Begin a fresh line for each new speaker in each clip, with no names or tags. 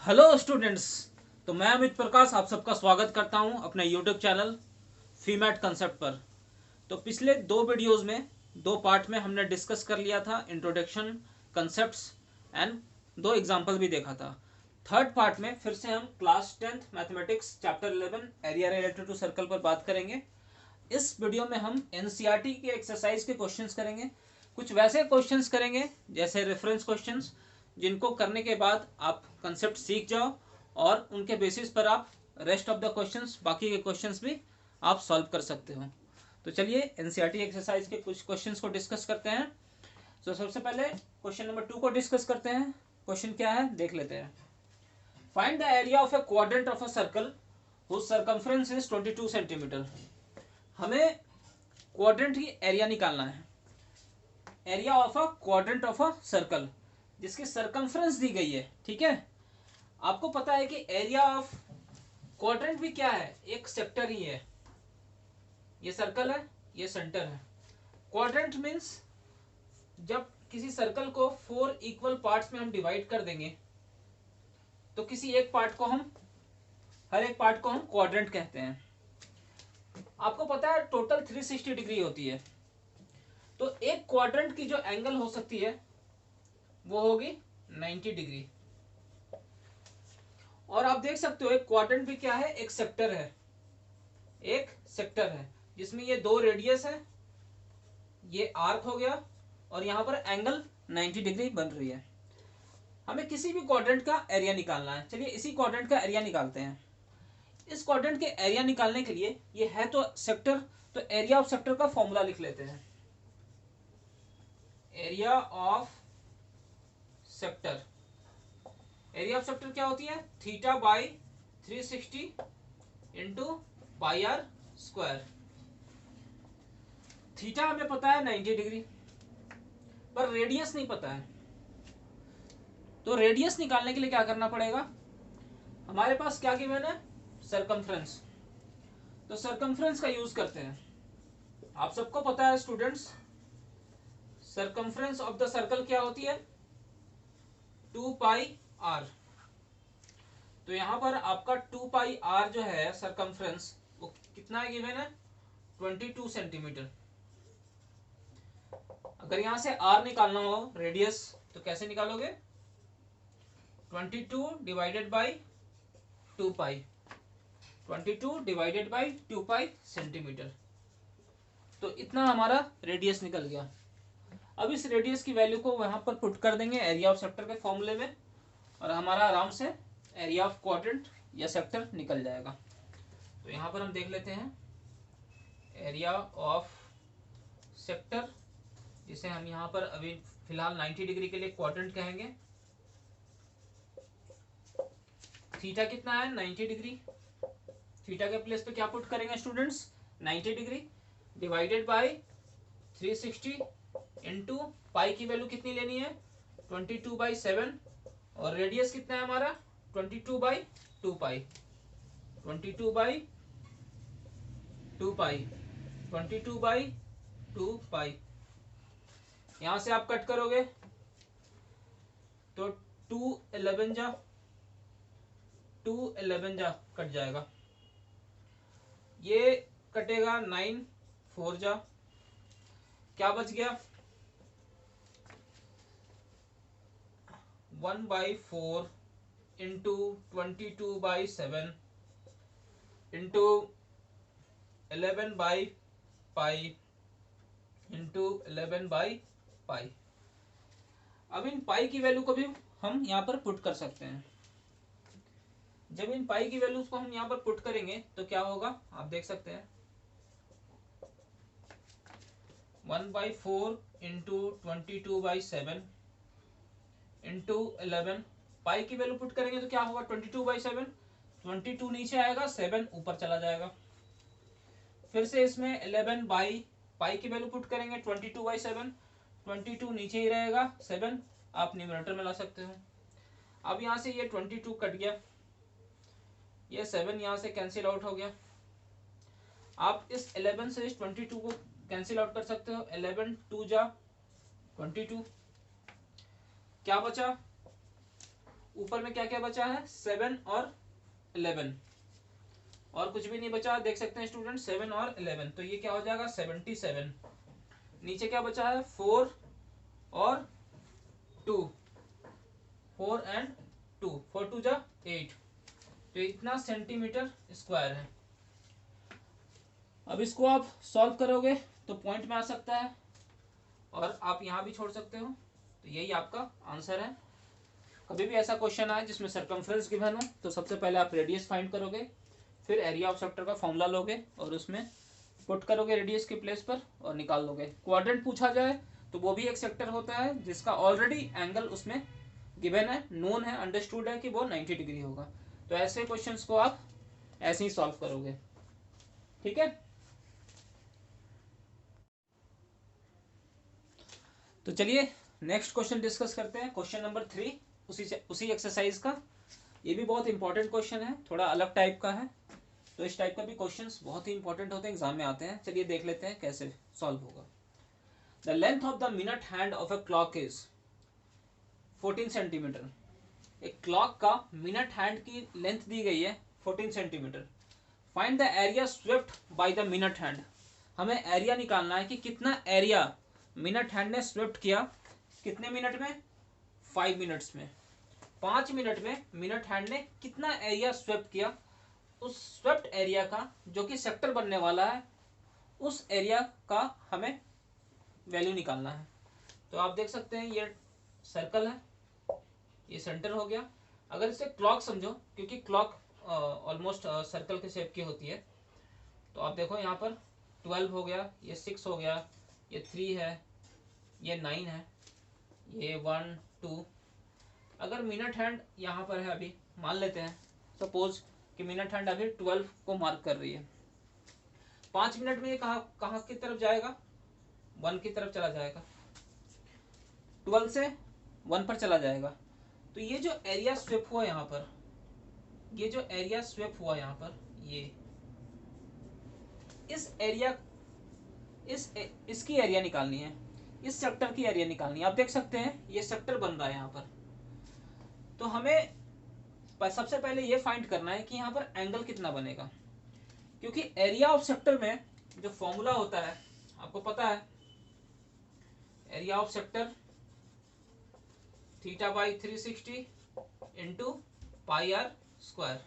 Hello students. तो मैं अमित प्रकाश आप सबका स्वागत करता हूं अपने यूट्यूब चैनल फीमैट कंसेप्ट पर। तो पिछले दो वीडियोस में दो पार्ट में हमने डिस्कस कर लिया था इंट्रोडक्शन, कंसेप्ट्स एंड दो एग्जांपल भी देखा था। थर्ड पार्ट में फिर से हम class 10th mathematics chapter 11 area related to circle पर बात करेंगे। इस वीडियो में हम एनसीईआरटी के एक्सरसाइज के क्वेश्चंस करेंगे। कुछ वैसे क्वेश्चंस करेंगे जैसे रेफरेंस क्वेश्चंस, जिनको करने के बाद आप कंसेप्ट सीख जाओ और उनके बेसिस पर आप रेस्ट ऑफ द क्वेश्चंस, बाकी के क्वेश्चंस भी आप सॉल्व कर सकते हो। तो चलिए एनसीईआरटी एक्सरसाइज के कुछ क्वेश्चंस को डिस्कस करते हैं। तो सबसे पहले क्वेश्चन नंबर 2 को डिस्कस करते हैं। क्वेश्चन क्या है देख लेते हैं। Find the area of a quadrant of a circle whose circumference is 22 centimetre. हमें क्वाड्रेंट की एरिया निकालना है। Area of a quadrant of a circle जिसकी सरकमफ्रेंस दी गई है, ठीक है। आपको पता है कि एरिया ऑफ क्वाड्रेंट भी क्या है, एक सेक्टर ही है। ये सर्कल है, ये सेंटर है। क्वाड्रेंट मीन्स जब किसी सर्कल को 4 इक्वल पार्ट्स में हम डिवाइड कर देंगे तो किसी एक पार्ट को हम, हर एक पार्ट को हम क्वाड्रेंट कहते हैं। आपको पता है टोटल 360 डिग्री होती है। तो एक क्वाड्रेंट की जो एंगल हो सकती है वो होगी 90 डिग्री। और आप देख सकते हो एक क्वाड्रेंट भी क्या है, एक सेक्टर है। एक सेक्टर है जिसमें ये दो रेडियस है, ये आर्क हो गया और यहां पर एंगल 90 डिग्री बन रही है। हमें किसी भी क्वाड्रेंट का एरिया निकालना है। चलिए इसी क्वाड्रेंट का एरिया निकालते हैं। इस क्वाड्रेंट के एरिया निकालने के लिए, ये है तो सेक्टर, तो एरिया ऑफ सेक्टर का फॉर्मूला लिख लेते हैं। Area of sector, area of sector क्या होती है, theta by 360 into pi are square. Theta हमें पता है 90 डिग्री, पर रेडियस नहीं पता है। तो रेडियस निकालने के लिए क्या करना पड़ेगा, हमारे पास क्या गिवन है, सरकमफ्रेंस। तो सरकमफ्रेंस का यूज करते हैं। आप सबको पता है students, circumference of the circle क्या होती है, 2 पाई आर। तो यहां पर आपका 2 पाई आर जो है सरकमफ्रेंस, वो कितना है गिवन है, 22 सेंटीमीटर। अगर यहां से आर निकालना हो रेडियस तो कैसे निकालोगे, 22 divided by 2 pi, 22 divided by 2 pi centimetre. तो इतना हमारा रेडियस निकल गया। अब इस रेडियस की वैल्यू को वहां पर पुट कर देंगे एरिया ऑफ सेक्टर के फॉर्मूले में, और हमारा आराम से एरिया ऑफ क्वाड्रेंट या सेक्टर निकल जाएगा। तो यहां पर हम देख लेते हैं एरिया ऑफ सेक्टर, जिसे हम यहां पर अभी फिलहाल 90 डिग्री के लिए क्वाड्रेंट कहेंगे। थीटा कितना है, 90 डिग्री। थीटा के प्लेस पे क्या पुट करेंगे students, 90 degree divided by 360 into पाई की वैल्यू कितनी लेनी है, 22/7, और रेडियस कितना है हमारा, 22/2 पाई, 22/2 पाई, 22/2 पाई। यहां से आप कट करोगे तो 2 11 जा कट जाएगा, ये कटेगा 9 4 जा, क्या बच गया, 1/4 इंटू 22/7 इंटू 11/पाई इंटू 11/पाई। अब इन पाई की वैल्यू को भी हम यहाँ पर पुट कर सकते हैं। जब इन पाई की वैल्यूज को हम यहाँ पर पुट करेंगे तो क्या होगा, आप देख सकते हैं 1/4 इंटू 22/7 इंटू 11, पाई की वैल्यू पुट करेंगे तो क्या होगा, 22/7, 22 नीचे आएगा, 7 ऊपर चला जाएगा। फिर से इसमें 11 बाई पाई की वैल्यू पुट करेंगे 22/7, 22 नीचे ही रहेगा, 7 आप न्यूमरेटर में ला सकते हो। अब यहाँ से ये 22 कट गया, ये 7 यहाँ से कैंसिल आउट हो गया। आप इस 11 से इस 22 को कैंसिल आउट कर सकते हो, 11 2 जा 22, क्या बचा ऊपर में क्या क्या बचा है, 7 और 11, और कुछ भी नहीं बचा, देख सकते हैं स्टूडेंट, 7 और 11, तो ये क्या हो जाएगा 77। नीचे क्या बचा है, 4 और 2, 4 एंड 2, 4 2 जा 8, तो इतना सेंटीमीटर स्क्वायर है। अब इसको आप सॉल्व करोगे तो पॉइंट में आ सकता है, और आप यहाँ भी छोड़ सकते हो, तो यही आपका आंसर है। कभी भी ऐसा क्वेश्चन आए जिसमें सर्कमफ्रेंस गिवन हो, तो सबसे पहले आप रेडियस फाइंड करोगे, फिर एरिया ऑफ सेक्टर का फॉर्मूला लोगे और उसमें पुट करोगे रेडियस के प्लेस पर और निकाल लोगे। क्वाड्रेंट पूछा जाए तो वो भी एक सेक्टर होता है जिसका ऑलरेडी एंगल उसमें गिवन है, नोन है, अंडरस्टूड है कि वो 90 डिग्री होगा। तो ऐसे क्वेश्चंस को आप ऐसे ही सॉल्व करोगे, ठीक है। तो चलिए नेक्स्ट क्वेश्चन डिस्कस करते हैं, क्वेश्चन नंबर 3 उसी एक्सरसाइज का। ये भी बहुत इंपॉर्टेंट क्वेश्चन है, थोड़ा अलग टाइप का है, तो इस टाइप का भी क्वेश्चंस बहुत ही इंपॉर्टेंट होते हैं, एग्जाम में आते हैं। चलिए देख लेते हैं कैसे सॉल्व होगा। The length of the minute hand of a clock is 14 centimetre. एक क्लॉक का मिनट हैंड की लेंथ दी गई है 14 centimetre. Find the area swept by the minute hand. हमें एरिया निकालना है कि कितना एरिया मिनट हैंड ने स्वेप्ट किया, कितने मिनट में, 5 मिनट्स में। 5 मिनट में मिनट हैंड ने कितना एरिया स्वेप्ट किया, उस स्वेप्ट एरिया का जो कि सेक्टर बनने वाला है, उस एरिया का हमें वैल्यू निकालना है। तो आप देख सकते हैं ये सर्कल है, ये सेंटर हो गया। अगर इसे क्लॉक समझो, क्योंकि क्लॉक ऑलमोस्ट सर्कल के शेप की होती है, तो आप देखो यहाँ पर 12 हो गया, ये 6 हो गया, ये 3 है, ये 9 है, ये 1 2। अगर मिनट हैंड यहाँ पर है, अभी मान लेते हैं सपोज कि मिनट हैंड अभी 12 को मार्क कर रही है, 5 मिनट में ये कहाँ की तरफ जाएगा, 1 की तरफ चला जाएगा, 12 से 1 पर चला जाएगा। तो ये जो एरिया स्वेप हुआ यहाँ पर, ये जो एरिया स्वेप हुआ यहाँ पर, ये इस एरिया इसकी एरिया निकालनी है, इस सेक्टर की एरिया निकालनी है। आप देख सकते हैं ये सेक्टर बन रहा है यहाँ पर, तो हमें सबसे पहले ये फाइंड करना है कि यहाँ पर एंगल कितना बनेगा, क्योंकि एरिया ऑफ सेक्टर में जो फॉर्मूला होता है आपको पता है, area of sector theta by 360 into pi are square.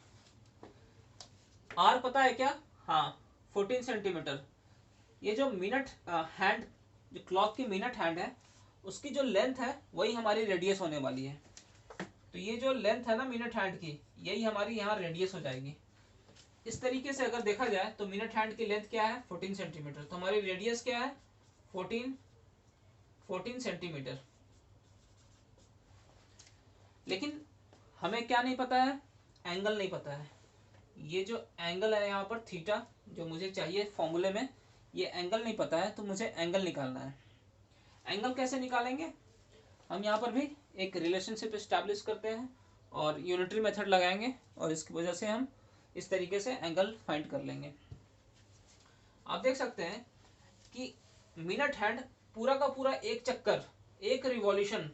R पता है क्या, हाँ 14 सेंटीमीटर। ये जो मिनट हैंड, जो क्लॉक की मिनट हैंड है, उसकी जो लेंथ है वही हमारी रेडियस होने वाली है। तो ये जो लेंथ है ना मिनट हैंड की, यही हमारी यहाँ रेडियस हो जाएगी। इस तरीके से अगर देखा जाए तो मिनट हैंड की लेंथ क्या है, 14 सेंटीमीटर, तो हमारी रेडियस क्या है, 14 सेंटीमीटर। लेकिन हमें क्या नहीं पता है, एंगल नहीं पता है। ये जो एंगल है यहाँ पर थीटा, जो मुझे चाहिए फॉर्मूले में, ये एंगल नहीं पता है, तो मुझे एंगल निकालना है। एंगल कैसे निकालेंगे, हम यहाँ पर भी एक रिलेशनशिप इस्टेब्लिश करते हैं और यूनिटरी मेथड लगाएंगे, और इसकी वजह से हम इस तरीके से एंगल फाइंड कर लेंगे। आप देख सकते हैं कि मिनट हैंड पूरा का पूरा एक चक्कर, एक रिवॉल्यूशन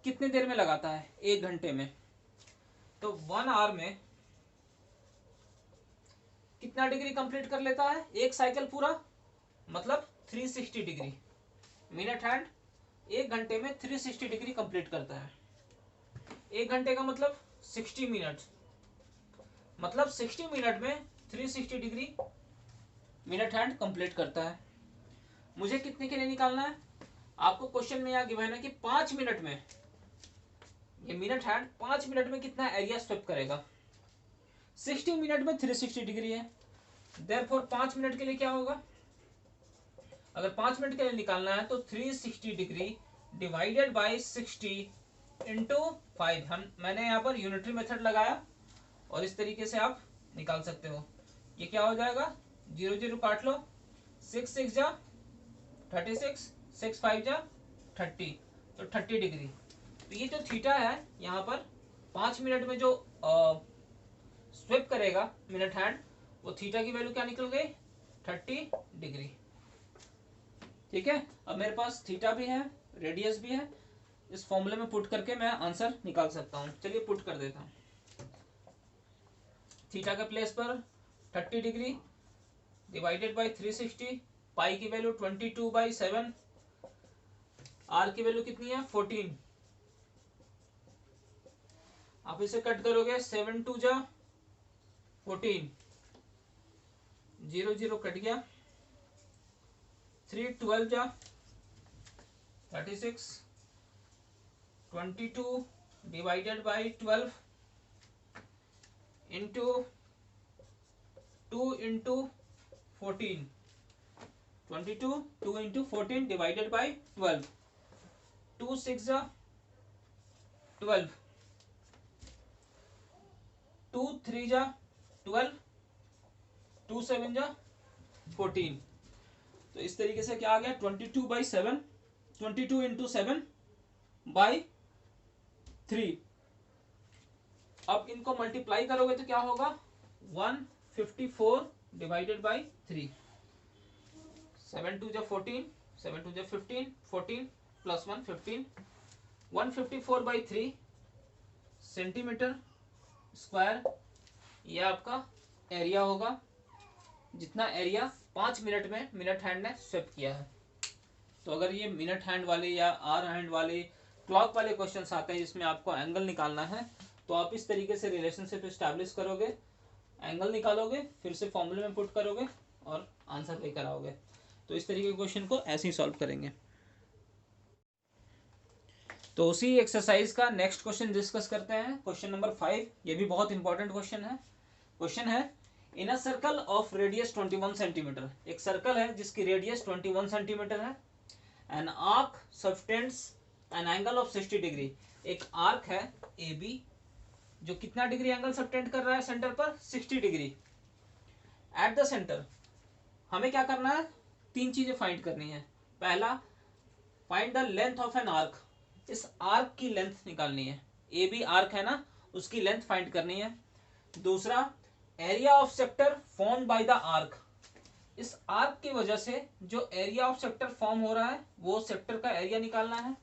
कितनी देर में लगाता है, 1 घंटे में। तो 1 आवर में कितना डिग्री कंप्लीट कर लेता है, एक साइकिल पूरा, मतलब 360 डिग्री। मिनट हैंड 1 घंटे में 360 डिग्री कंप्लीट करता है। 1 घंटे का मतलब 60 मिनट, मतलब 60 मिनट में 360 डिग्री मिनट हैंड कंप्लीट करता है। मुझे कितने के लिए निकालना है, आपको क्वेश्चन में यहाँ गिवन है कि 5 मिनट में ये मिनट हैंड 5 मिनट में कितना एरिया स्वेप करेगा। 60 मिनट में 360 डिग्री है, देयरफॉर 5 मिनट के लिए क्या होगा, अगर 5 मिनट के लिए निकालना है तो 360 डिग्री डिवाइडेड बाई 60 इंटू 5। मैंने यहाँ पर यूनिटरी मेथड लगाया और इस तरीके से आप निकाल सकते हो। ये क्या हो जाएगा, 0 0 काट लो, 6 6 जा 36, 6 5 जा 30, तो 30 डिग्री। तो ये जो थीटा है यहाँ पर 5 मिनट में जो स्वेप करेगा मिनट हैंड, वो थीटा की वैल्यू क्या निकल गई, 30 डिग्री। ठीक है, अब मेरे पास थीटा भी है, रेडियस भी है, इस फॉर्मूले में पुट करके मैं आंसर निकाल सकता हूँ। चलिए पुट कर देता हूँ। थीटा के प्लेस पर 30 डिग्री डिवाइडेड बाई 360, पाई की वैल्यू 22/7, आर की वैल्यू कितनी है 14। आप इसे कट करोगे 7 2 जा 14, 0 0 कट गया, 3 12 जा 36, 22 divided by 12 into 2 into 14, 22 2 into 14 divided by 12, 2 6 जा 12, 2 3 जा 12, 2 7 जा 14। तो इस तरीके से क्या आ गया 22/7, 22 इंटू 7/3। अब इनको मल्टीप्लाई करोगे तो क्या होगा 154 डिवाइडेड बाई 3, 7 2 जा 14, 7 2 जा 15, 14 प्लस 1 15, 154/3 सेंटीमीटर स्क्वायर। ये आपका एरिया होगा, जितना एरिया 5 मिनट में मिनट हैंड ने स्वेप किया है। तो अगर ये मिनट हैंड वाले या आर हैंड वाले क्लॉक वाले क्वेश्चंस आते हैं जिसमें आपको एंगल निकालना है, तो आप इस तरीके से रिलेशनशिप स्टैब्लिश करोगे, एंगल निकालोगे, फिर से फॉर्मूले में पुट करोगे और आंसर लेकर आओगे। तो इस तरीके के क्वेश्चन को ऐसे ही सॉल्व करेंगे। तो उसी एक्सरसाइज का नेक्स्ट क्वेश्चन डिस्कस करते हैं, क्वेश्चन नंबर 5। ये भी बहुत इंपॉर्टेंट क्वेश्चन है। क्वेश्चन है in a circle of radius 21 centimetre. एक सर्कल है जिसकी रेडियस 21 सेंटीमीटर है। An arc subtends an angle of 60 degree. एक आर्क है ए बी जो कितना डिग्री एंगल सबटेंड कर रहा है सेंटर पर 60 डिग्री। एट द सेंटर हमें क्या करना है, 3 चीजें फाइंड करनी है। पहला, find the length of an arc. इस आर्क की लेंथ निकालनी है। ए बी आर्क है ना, उसकी लेंथ फाइंड करनी है। दूसरा, area of sector form by the arc. इस आर्क की वजह से जो एरिया ऑफ सेक्टर फॉर्म हो रहा है वो सेक्टर का एरिया निकालना है।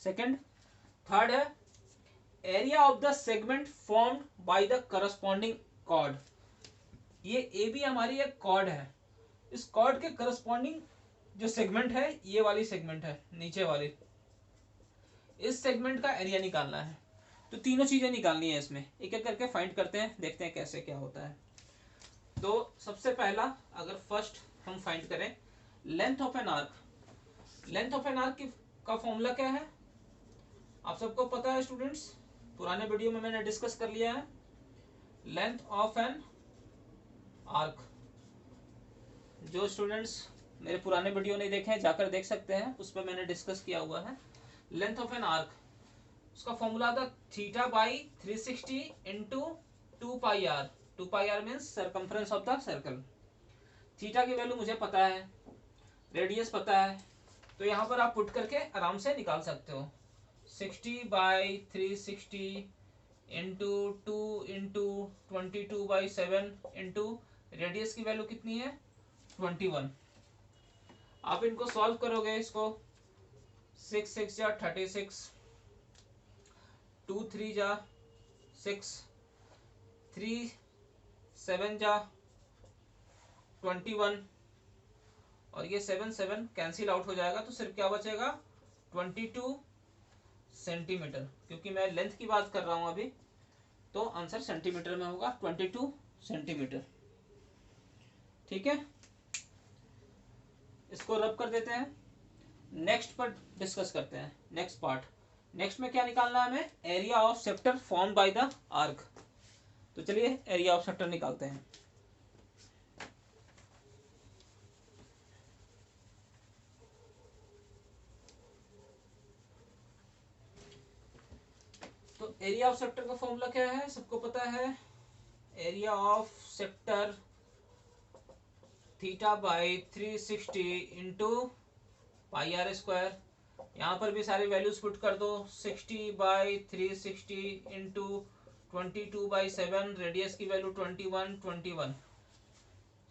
सेकंड, थर्ड है area of the segment formed by the corresponding chord. ये ए बी हमारी एक कॉर्ड है, इस कॉर्ड के करस्पॉन्डिंग जो सेगमेंट है ये वाली सेगमेंट है नीचे वाली, इस सेगमेंट का एरिया निकालना है। तो तीनों चीजें निकालनी है इसमें, एक एक करके फाइंड करते हैं, देखते हैं कैसे क्या होता है। तो सबसे पहला अगर फर्स्ट हम फाइंड करें length of an arc. Length of an arc का फॉर्मूला क्या है आप सबको पता है स्टूडेंट्स, पुराने वीडियो में मैंने डिस्कस कर लिया है। लेंथ ऑफ एन आर्क, जो स्टूडेंट्स मेरे पुराने वीडियो नहीं देखे हैं जाकर देख सकते हैं, उस पर मैंने डिस्कस किया हुआ है। लेंथ ऑफ एन आर्क, उसका फॉर्मूला था theta by 360 into 2πr। 2πr means circumference of the circle. Theta की वैल्यू मुझे पता है, रेडियस पता है, तो यहाँ पर आप पुट करके आराम से निकाल सकते हो। 60/360 इंटू 2 इंटू 22/7 इंटू रेडियस की वैल्यू कितनी है 21। आप इनको सॉल्व करोगे, इसको 6 6 जा 36, 2 3 जा 6, 3 7 जा 21 और ये 7 7 कैंसिल आउट हो जाएगा, तो सिर्फ क्या बचेगा 22 सेंटीमीटर। क्योंकि मैं लेंथ की बात कर रहा हूं अभी, तो आंसर सेंटीमीटर में होगा 22 सेंटीमीटर। ठीक है, इसको रब कर देते हैं, नेक्स्ट पर डिस्कस करते हैं। नेक्स्ट पार्ट, नेक्स्ट में क्या निकालना है हमें, area of sector form by the arc. तो चलिए एरिया ऑफ सेक्टर निकालते हैं। तो एरिया ऑफ सेक्टर का फॉर्मूला क्या है सबको पता है, area of sector theta by 360 into πr square. यहाँ पर भी सारी वैल्यूज पुट कर दो, 60/360 इंटू 22/7, रेडियस की वैल्यू 21 21,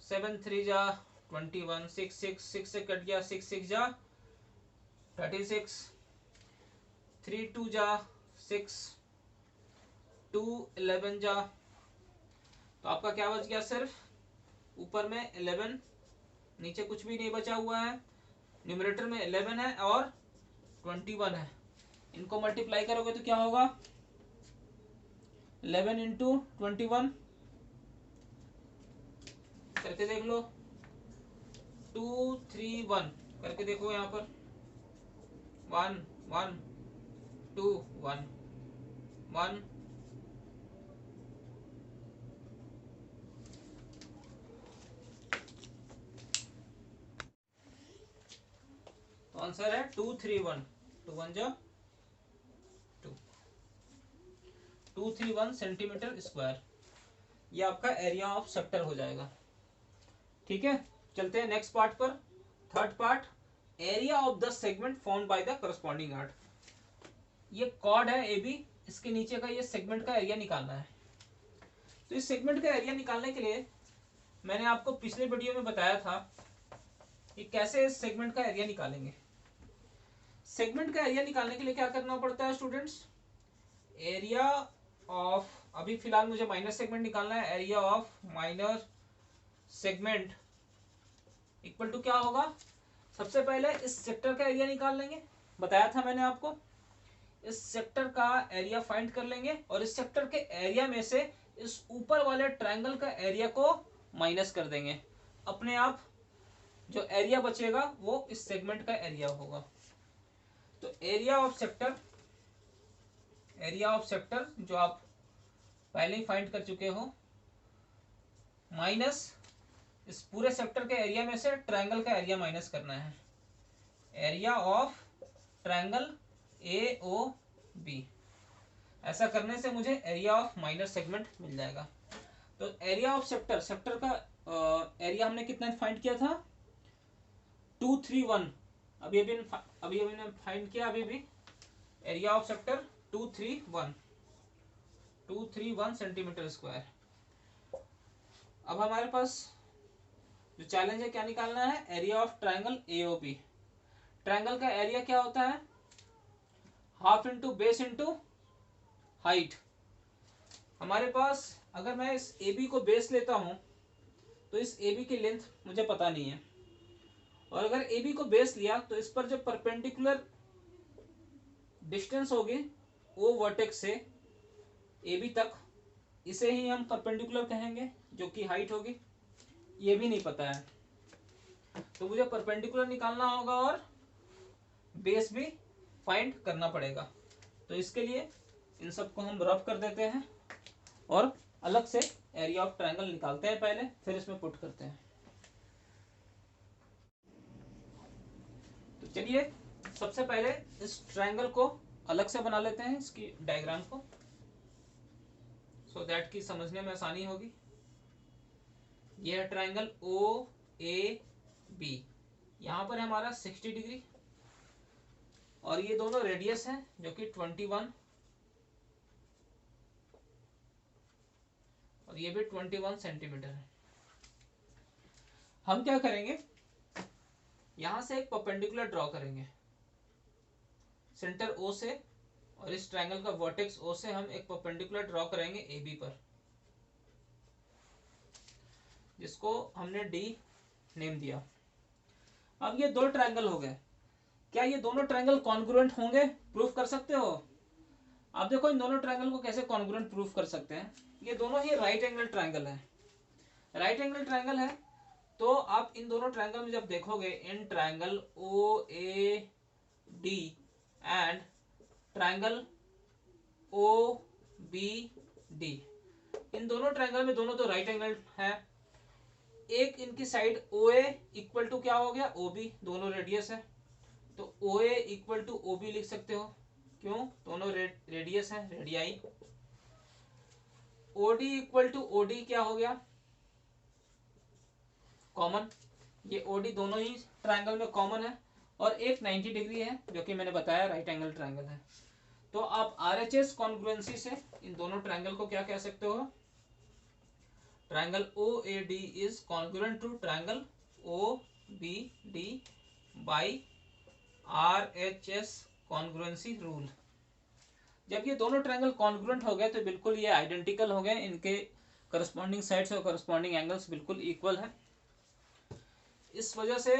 7 3 जा 21, 6 6 6 से कट गया, 6 6 जा 36, 3 2 जा 6, 2 11 जा, तो आपका क्या बच गया, सिर्फ ऊपर में 11, नीचे कुछ भी नहीं बचा हुआ है, न्यूमरेटर में 11 है और 21 है। इनको मल्टीप्लाई करोगे तो क्या होगा, 11 इंटू 21 करके देख लो, 2 3 1 करके देखो, यहाँ पर 1 1 2 1 1, तो आंसर है 2 3 1, 2 1 जा 2, 231 सेंटीमीटर स्क्वायर। ये आपका एरिया ऑफ सेक्टर हो जाएगा। ठीक है, चलते हैं नेक्स्ट पार्ट पर। Third part, area of the segment formed by the corresponding art. ये कॉर्ड है ए बी, इसके नीचे का ये सेगमेंट का एरिया निकालना है। तो इस सेगमेंट का एरिया निकालने के लिए मैंने आपको पिछले वीडियो में बताया था कि कैसे इस सेगमेंट का एरिया निकालेंगे। सेगमेंट का एरिया निकालने के लिए क्या करना पड़ता है स्टूडेंट्स, एरिया ऑफ, अभी फिलहाल मुझे माइनर सेगमेंट निकालना है, area of minor segment equal to क्या होगा, सबसे पहले इस सेक्टर का एरिया निकाल लेंगे, बताया था मैंने आपको। इस सेक्टर का एरिया फाइंड कर लेंगे और इस सेक्टर के एरिया में से इस ऊपर वाले ट्रायंगल का एरिया को माइनस कर देंगे। अपने आप जो एरिया बचेगा वो इस सेगमेंट का एरिया होगा। तो area of sector, area of sector जो आप पहले ही फाइंड कर चुके हो, माइनस इस पूरे सेक्टर के एरिया में से ट्रायंगल का एरिया माइनस करना है, area of triangle A O B. ऐसा करने से मुझे एरिया ऑफ माइनर सेगमेंट मिल जाएगा। तो एरिया ऑफ सेक्टर, सेक्टर का एरिया हमने कितना फाइंड किया था, 231, अभी अभी ने फाइंड किया अभी भी। Area of sector 231 centimetre square. अब हमारे पास जो चैलेंज है क्या निकालना है, area of triangle AOB. Triangle का एरिया क्या होता है, half into base into height. हमारे पास अगर मैं इस ए बी को बेस लेता हूं तो इस ए बी की लेंथ मुझे पता नहीं है, और अगर ए बी को बेस लिया तो इस पर जो परपेंडिकुलर डिस्टेंस होगी ओ वर्टेक्स से ए बी तक, इसे ही हम परपेंडिकुलर कहेंगे, जो कि हाइट होगी। ये भी नहीं पता है, तो मुझे परपेंडिकुलर निकालना होगा और बेस भी फाइंड करना पड़ेगा। तो इसके लिए इन सबको हम रफ कर देते हैं और अलग से एरिया ऑफ ट्रायंगल निकालते हैं पहले, फिर इसमें पुट करते हैं। तो चलिए सबसे पहले इस ट्रायंगल को अलग से बना लेते हैं, इसकी डायग्राम को, सो दैट की समझने में आसानी होगी। यह है ट्रायंगल ओ ए बी, यहां पर हमारा 60 डिग्री और ये दोनों रेडियस हैं जो कि 21 और ये भी 21 सेंटीमीटर है। हम क्या करेंगे, यहां से एक परपेंडिकुलर ड्रॉ करेंगे सेंटर ओ से, और इस ट्रायंगल का वर्टेक्स ओ से हम एक परपेंडिकुलर ड्रॉ करेंगे ए बी पर, जिसको हमने डी नेम दिया। अब ये दो ट्रायंगल हो गए, क्या ये दोनों ट्रायंगल कॉन्ग्रुएंट होंगे, प्रूफ कर सकते हो? आप देखो इन दोनों ट्रायंगल को कैसे कॉन्ग्रुएंट प्रूफ कर सकते हैं। ये दोनों ही राइट एंगल ट्रायंगल है, राइट एंगल ट्रायंगल है, तो आप इन दोनों ट्रायंगल में जब देखोगे, in triangle O A D and triangle O B D, इन दोनों ट्रायंगल में दोनों तो राइट एंगल है। एक इनकी side O A equal to क्या हो गया, ओ बी, दोनों रेडियस है, तो O A equal to O B लिख सकते हो, क्यों, दोनों रेडियस है, radii. OD equal to OD क्या हो गया, कॉमन, ये ओडी दोनों ही ट्रायंगल में कॉमन है, और एक 90 डिग्री है जो कि मैंने बताया राइट एंगल ट्रायंगल है। तो आप आरएचएस कॉन्ग्रुएंसी से इन दोनों ट्रायंगल को क्या कह सकते हो, triangle O A D is congruent to triangle O B D by RHS congruency rule. जब ये दोनों ट्रायंगल कॉन्ग्रुएंट हो गए तो बिल्कुल ये आइडेंटिकल हो गए, इनके करस्पॉन्डिंग साइड्स और करस्पॉन्डिंग एंगल्स बिल्कुल इक्वल है। इस वजह से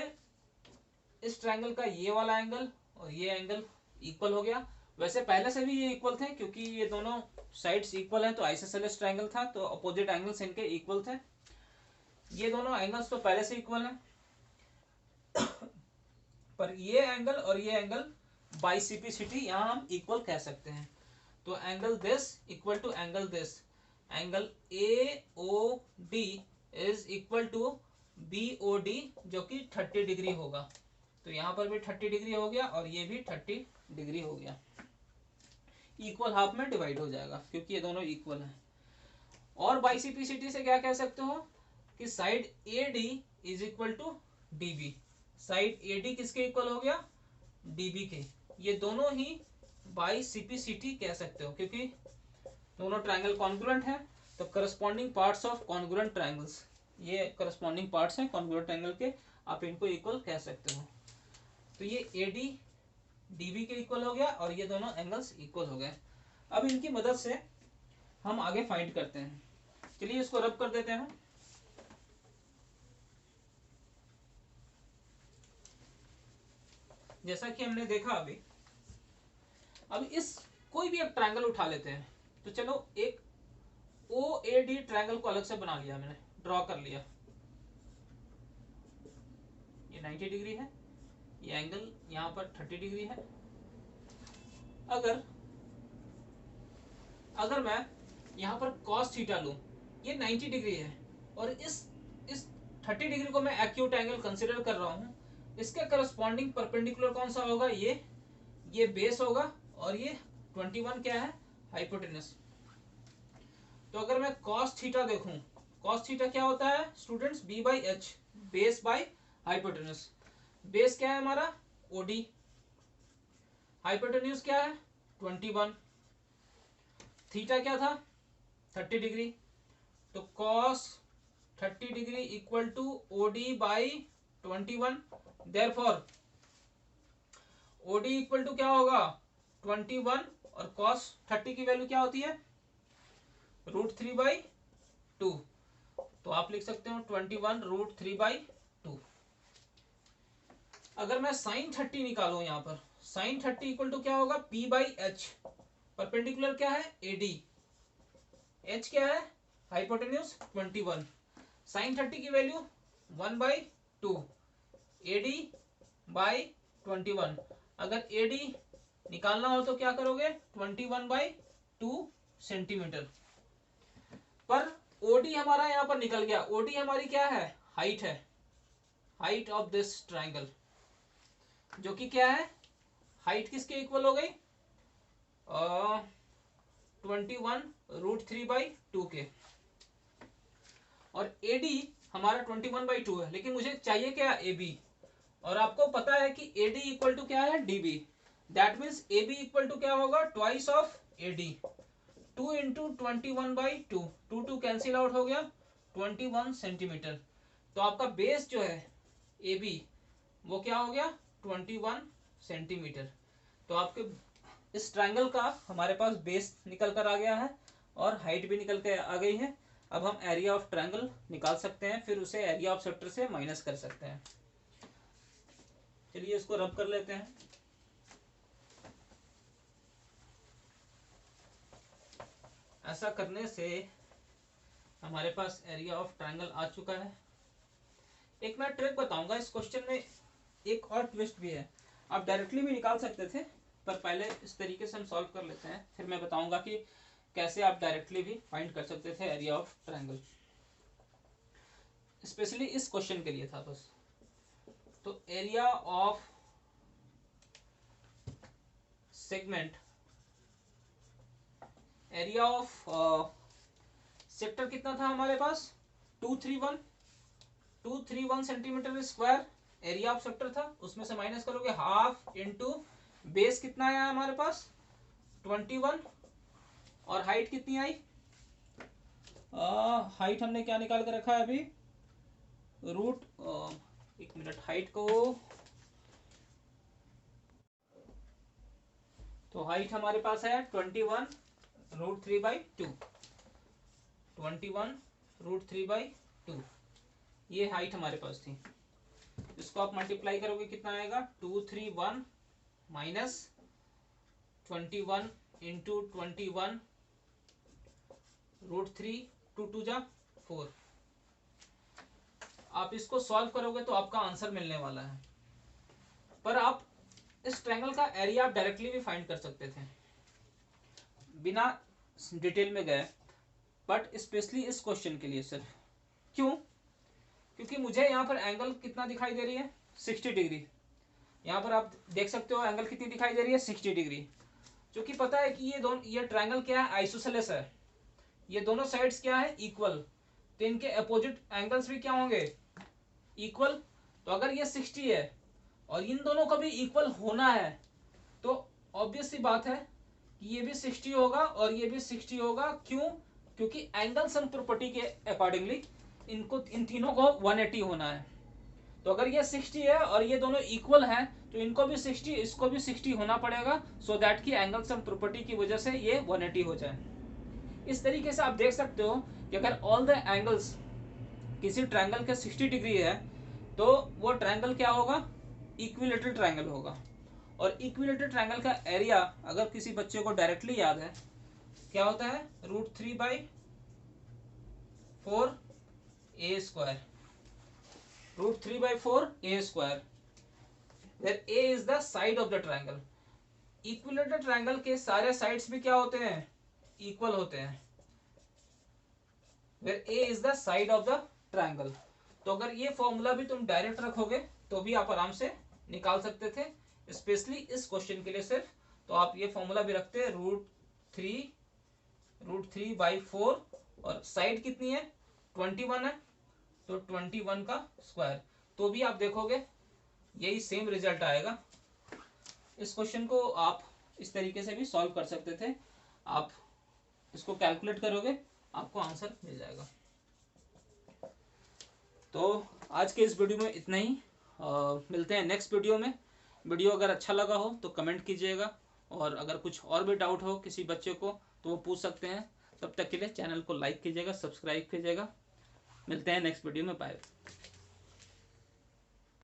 इस ट्रायंगल का ये वाला एंगल और ये एंगल इक्वल हो गया। वैसे पहले से भी ये इक्वल थे, क्योंकि ये दोनों साइड्स इक्वल हैं, तो आइसोसेलेस ट्रायंगल था, तो अपोजिट एंगल्स इनके इक्वल थे। ये दोनों एंगल्स तो पहले से इक्वल हैं, पर ये एंगल और ये एंगल बाइसिपिसिटी यहाँ हम इक्वल कह सकते हैं। तो angle this equal to angle this, angle A O D is equal to B O D, जो कि 30 डिग्री होगा। तो यहाँ पर भी 30 डिग्री हो गया और ये भी 30 डिग्री हो गया। इक्वल हाफ में डिवाइड हो जाएगा क्योंकि ये दोनों इक्वल हैं। और बाइसिपिसिटी से क्या कह सकते हो कि side A D is equal to D B. Side A D किसके इक्वल हो गया? डी बी के। ये दोनों ही बाइसिपिसिटी कह सकते हो क्योंकि दोनों ट्रायंगल कॉन्ग्रुएंट है। तो corresponding parts of congruent triangles, ये करस्पॉन्डिंग पार्ट्स हैं कॉन्ग्रुएंट ट्रायंगल के, आप इनको इक्वल कह सकते हो। तो ये ए डी डी बी के इक्वल हो गया और ये दोनों एंगल्स इक्वल हो गए। अब इनकी मदद से हम आगे फाइंड करते हैं। चलिए इसको रब कर देते हैं। जैसा कि हमने देखा अभी, अब इस कोई भी एक ट्रायंगल उठा लेते हैं। तो चलो एक ओ ए डी ट्रायंगल को अलग से बना लिया, मैंने ड्रॉ कर लिया। ये 90 डिग्री है, ये एंगल यहाँ पर 30 डिग्री है। अगर मैं यहाँ पर cos थीटा लूं, ये 90 डिग्री है और इस 30 डिग्री को मैं एक्यूट एंगल कंसिडर कर रहा हूँ। इसके करस्पॉन्डिंग परपेंडिकुलर कौन सा होगा? ये बेस होगा और ये 21 क्या है? हाइपोटेनस। तो अगर मैं cos थीटा देखूं, cos थीटा क्या होता है students? b by H, base by hypotenuse. Base क्या है हमारा? ओडी। हाइपोटेन्यूज क्या है? 21। थीटा क्या था? 30 डिग्री। तो cos 30 degree equal to OD by 21। Therefore OD equal to क्या होगा? 21 और cos 30 की वैल्यू क्या होती है? √3/2। तो आप लिख सकते हो 21 √3/2। अगर मैं sin 30 निकालू, यहाँ पर sin 30 इक्वल टू क्या होगा? p by H. परपेंडिकुलर क्या है? एडी। एच क्या है? हाइपोटेन्यूज 21। sin 30 की वैल्यू 1/2, एडी बाई 21। अगर एडी निकालना हो तो क्या करोगे? 21/2 सेंटीमीटर। पर ओडी हमारा यहाँ पर निकल गया। ओडी हमारी क्या है? हाइट है, हाइट ऑफ दिस ट्राइंगल, जो कि क्या है? हाइट किसके इक्वल हो गई? 21 √3/2 के। और एडी हमारा 21/2 है, लेकिन मुझे चाहिए क्या? AB। और आपको पता है कि AD इक्वल टू क्या है? DB। That means AB equal to क्या होगा? Twice of AD। 2 into 21/2, 2 cancel out हो गया, 21 सेंटीमीटर। तो आपका बेस जो है AB वो क्या हो गया? 21 सेंटीमीटर। तो आपके इस ट्रायंगल का हमारे पास बेस निकल कर आ गया है और हाइट भी निकल के आ गई है। अब हम एरिया ऑफ ट्रायंगल निकाल सकते हैं, फिर उसे एरिया ऑफ सेक्टर से माइनस कर सकते हैं। चलिए इसको रब कर लेते हैं। ऐसा करने से हमारे पास एरिया ऑफ ट्रायंगल आ चुका है। एक मैं ट्रिक बताऊंगा, इस क्वेश्चन में एक और ट्विस्ट भी है। आप डायरेक्टली भी निकाल सकते थे, पर पहले इस तरीके से हम सॉल्व कर लेते हैं, फिर मैं बताऊंगा कि कैसे आप डायरेक्टली भी फाइंड कर सकते थे एरिया ऑफ ट्रायंगल। स्पेशली इस क्वेश्चन के लिए था बस। तो area of segment, area of sector कितना था हमारे पास? 231 centimetre square area of sector था। उसमें से माइनस करोगे हाफ इंटू बेस कितना आया हमारे पास? 21। और हाइट कितनी आई? हाइट हमने क्या निकाल कर रखा है अभी? रूट, एक मिनट, हाइट को तो हाइट हमारे पास है 21√3/2, 21√3/2, ये हाइट हमारे पास थी। इसको आप मल्टीप्लाई करोगे कितना आएगा, 231 माइनस 21 इंटू 21√3, 2 जा 4। आप इसको सॉल्व करोगे तो आपका आंसर मिलने वाला है। पर आप इस ट्रायंगल का एरिया आप डायरेक्टली भी फाइंड कर सकते थे बिना डिटेल में गए, बट स्पेशली इस क्वेश्चन के लिए सिर्फ। क्यों? क्योंकि मुझे यहाँ पर एंगल कितना दिखाई दे रही है, 60 डिग्री। यहाँ पर आप देख सकते हो एंगल कितनी दिखाई दे रही है, 60 डिग्री। क्योंकि पता है कि ये ट्रायंगल क्या है, आइसोसेलेस है। ये दोनों साइड्स क्या है, इक्वल। तो इनके अपोजिट एंगल्स भी क्या होंगे, इक्वल। तो अगर ये 60 है और इन दोनों का भी इक्वल होना है तो ऑब्वियस सी बात है कि ये भी 60 होगा और ये भी 60 होगा। क्यों? क्योंकि एंगल सम प्रॉपर्टी के अकॉर्डिंगली इन तीनों को 180 होना है। तो अगर ये 60 है और ये दोनों इक्वल हैं तो इनको भी 60, इसको भी 60 होना पड़ेगा, सो दैट कि एंगल सम प्रॉपर्टी की वजह से ये 180 हो जाए। इस तरीके से आप देख सकते हो कि अगर ऑल द एंगल्स किसी ट्रायंगल के 60 डिग्री है तो वो ट्रायंगल क्या होगा, इक्विलेटरल ट्रायंगल होगा। और इक्विलेटरल ट्रायंगल का एरिया अगर किसी बच्चे को डायरेक्टली याद है क्या होता है, √3/4 √3/4 where a is the side of the triangle। Equilateral triangle के सारे साइड्स भी क्या होते हैं, इक्वल होते हैं, where a is the side of the triangle। तो अगर ये फॉर्मूला भी तुम डायरेक्ट रखोगे तो भी आप आराम से निकाल सकते थे, स्पेशली इस क्वेश्चन के लिए सिर्फ। तो आप ये फॉर्मूला भी रखते हैं, √3/4 और साइड कितनी है, 21 है, तो 21 का स्क्वायर। तो भी आप देखोगे यही सेम रिजल्ट आएगा। इस क्वेश्चन को आप इस तरीके से भी सॉल्व कर सकते थे। आप इसको कैलकुलेट करोगे आपको आंसर मिल जाएगा। तो आज के इस वीडियो में इतना ही। मिलते हैं नेक्स्ट वीडियो में। वीडियो अगर अच्छा लगा हो तो कमेंट कीजिएगा, और अगर कुछ और भी डाउट हो किसी बच्चे को तो वो पूछ सकते हैं। तब तक के लिए चैनल को लाइक कीजिएगा, सब्सक्राइब कीजिएगा। मिलते हैं नेक्स्ट वीडियो में, बाय।